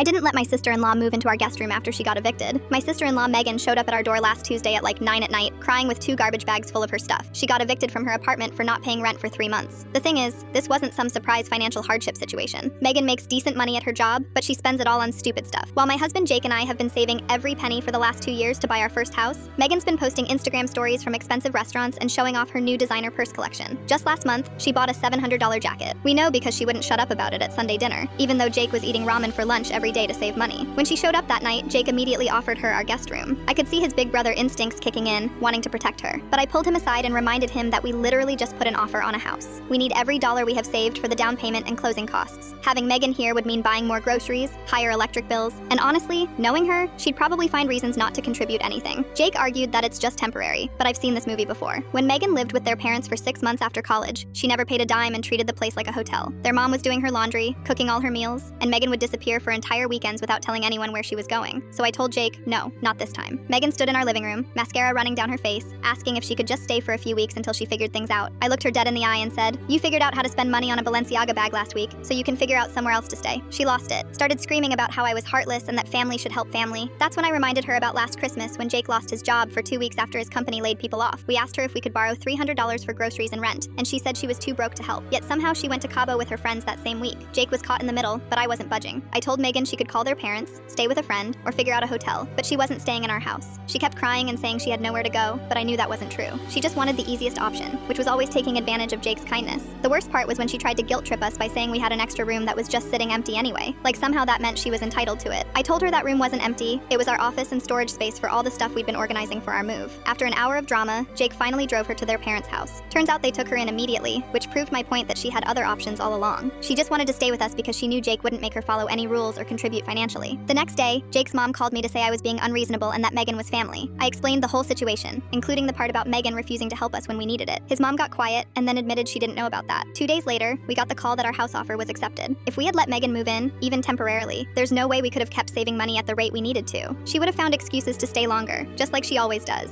I didn't let my sister-in-law move into our guest room after she got evicted. My sister-in-law Megan showed up at our door last Tuesday at like 9 at night, crying with 2 garbage bags full of her stuff. She got evicted from her apartment for not paying rent for 3 months. The thing is, this wasn't some surprise financial hardship situation. Megan makes decent money at her job, but she spends it all on stupid stuff. While my husband Jake and I have been saving every penny for the last 2 years to buy our first house, Megan's been posting Instagram stories from expensive restaurants and showing off her new designer purse collection. Just last month, she bought a $700 jacket. We know because she wouldn't shut up about it at Sunday dinner, even though Jake was eating ramen for lunch every day to save money. When she showed up that night, Jake immediately offered her our guest room. I could see his big brother instincts kicking in, wanting to protect her. But I pulled him aside and reminded him that we literally just put an offer on a house. We need every dollar we have saved for the down payment and closing costs. Having Megan here would mean buying more groceries, higher electric bills, and honestly, knowing her, she'd probably find reasons not to contribute anything. Jake argued that it's just temporary, but I've seen this movie before. When Megan lived with their parents for 6 months after college, she never paid a dime and treated the place like a hotel. Their mom was doing her laundry, cooking all her meals, and Megan would disappear for entire weekends without telling anyone where she was going. So I told Jake, no, not this time. Megan stood in our living room, mascara running down her face, asking if she could just stay for a few weeks until she figured things out. I looked her dead in the eye and said, "You figured out how to spend money on a Balenciaga bag last week, so you can figure out somewhere else to stay." She lost it, started screaming about how I was heartless and that family should help family. That's when I reminded her about last Christmas when Jake lost his job for 2 weeks after his company laid people off. We asked her if we could borrow $300 for groceries and rent, and she said she was too broke to help. Yet somehow she went to Cabo with her friends that same week. Jake was caught in the middle, but I wasn't budging. I told Megan she could call their parents, stay with a friend, or figure out a hotel, but she wasn't staying in our house. She kept crying and saying she had nowhere to go, but I knew that wasn't true. She just wanted the easiest option, which was always taking advantage of Jake's kindness. The worst part was when she tried to guilt trip us by saying we had an extra room that was just sitting empty anyway, like somehow that meant she was entitled to it. I told her that room wasn't empty, it was our office and storage space for all the stuff we'd been organizing for our move. After an hour of drama, Jake finally drove her to their parents' house. Turns out they took her in immediately, which proved my point that she had other options all along. She just wanted to stay with us because she knew Jake wouldn't make her follow any rules or contribute financially. The next day, Jake's mom called me to say I was being unreasonable and that Megan was family. I explained the whole situation, including the part about Megan refusing to help us when we needed it. His mom got quiet and then admitted she didn't know about that. 2 days later, we got the call that our house offer was accepted. If we had let Megan move in, even temporarily, there's no way we could have kept saving money at the rate we needed to. She would have found excuses to stay longer, just like she always does.